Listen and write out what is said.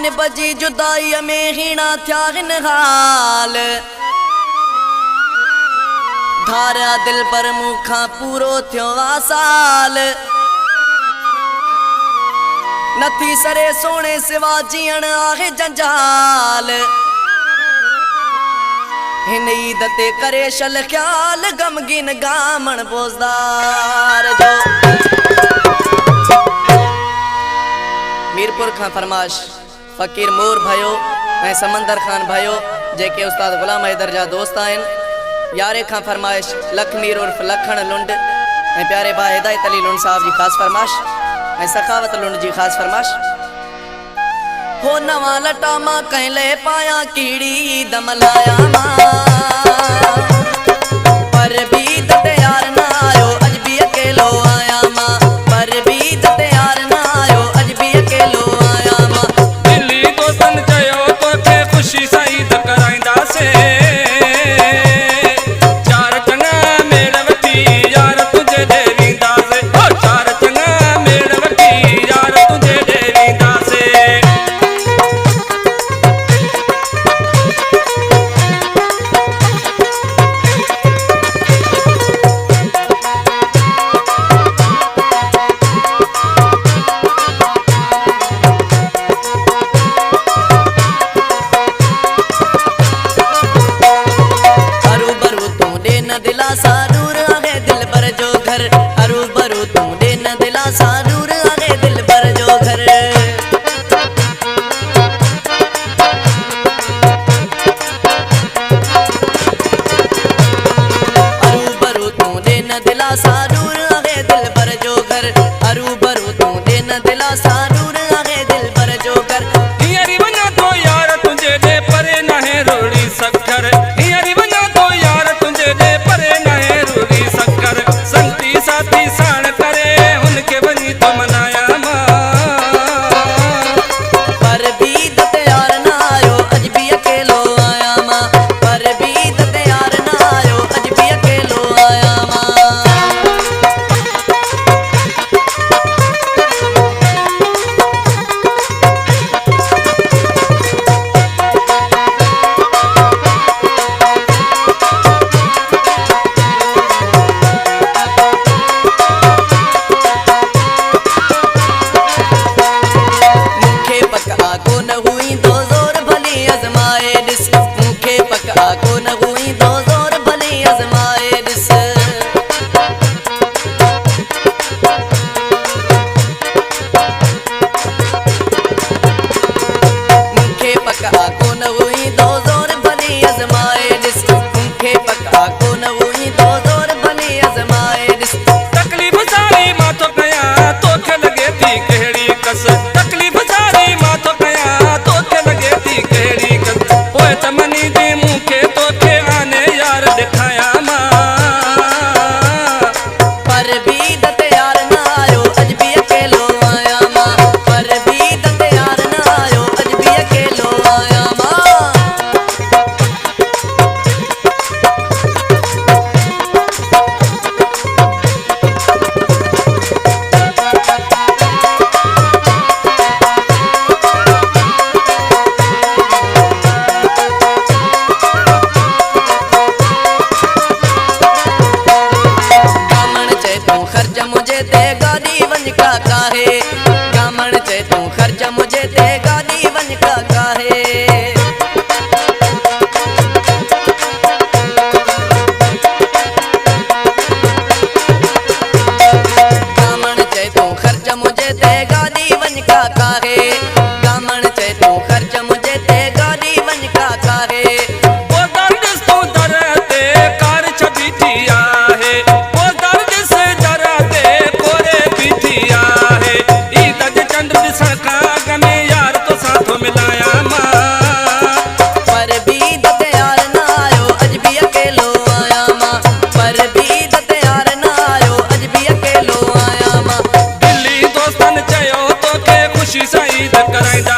One बजी जुदाई में हीना थिया हिन हाल धारा दिल पर मुखा पूरो थियो आसाल नथी सरे सोने सिवा जीअण आहे जंजाल हिन ईद ते करे शल ख्याल गमगीन गामण बोज़दार जो मीरपुर खां फरमाश फ़कीर मोर भयो ऐं समंदर खान भयो जेके उस्ताद गुलाम हैदर जा दोस्त आहिनि। यारे खां फरमाइश लखमीर उर्फ लखण लुंड ऐं प्यारे भाउ हिदायत अली लुंड साहब जी ख़ासि फरमाश ऐं सखावत लुंड जी ख़ासि फरमाश। हो नवा लटा मां कहले पाया कीड़ी दम लाया मां पर भी दते यार ना आयो अज भी अकेलो आया मां पर भी दते यार ना आयो अज भी अकेलो आया मां। दिल्ली दोस्तन चयो तोखे खुशी साईं कराईंदा से चार चंगा मेड़ वठी यार तुझे देवींदा से चार चंगा मेड़ वठी यार तुझे देवींदा से। दिलासा दूर आगे दिल पर जो घर हरू भरू तू देन दिलासा दूर आगे दिल पर जो घर हरू भरू तू देन दिलासा दूर आगे दिल पर जो घर हरू भरू तू देन दिलासा दूर आगे दिल पर जो घर। हियरी वञा तो यार तुझे दे परे नाहे रोड़ी सखर हियरी वञा तो यार तुझे दे परे नाहे रोड़ी सखर संगती साथी साण करे उनके वञी तो मनाया मां पर भी दते यार ना आयो अज भी अकेलो आया मां पर भी दते यार ना आयो अज भी अकेलो आया मां। को न हुई दो जोर भली अजमाए दिस मुखे पका को न हुई दो जोर भली अजमाए दिस मुखे पका को न हुई दो जोर भली अजमाए दिस मुखे पका को न हुई दो जोर भली अजमाए दिस। तकलीफ सारी मां तो कया तोखे लगे थी केड़ी कस तकलीफ सारी मां तो कया तोखे लगे थी केड़ी कस ओए तमनी दी मुखे तोखे आने यार दिखाया मां पर भी दते यार ना आयो अज भी अकेलो आया मां पर भी दते यार ना आयो अज भी अकेलो आया मां। खर्च मुझे ते गाड़ी वंज का काहे गामण चे तू खर्च मुझे ते गाड़ी वंज का काहे गामण चे तू खर्च मुझे ते गाड़ी वंज का काहे गामण चे तू खर्च मुझे ते गाड़ी वंज का काहे। वो दर्द तो दरते कार छबी थी आहे वो दर्द से दरते कोरे भी थी आहे ई तज चंद्र दिसण का गमे यार तो साथ मिलाया मां पर भी दते यार ना आयो अज भी अकेलो आया मां पर भी दते यार ना आयो अज भी अकेलो आया मां। दिल्ली दोस्तन चयो तोखे खुशी साईं कराईंदा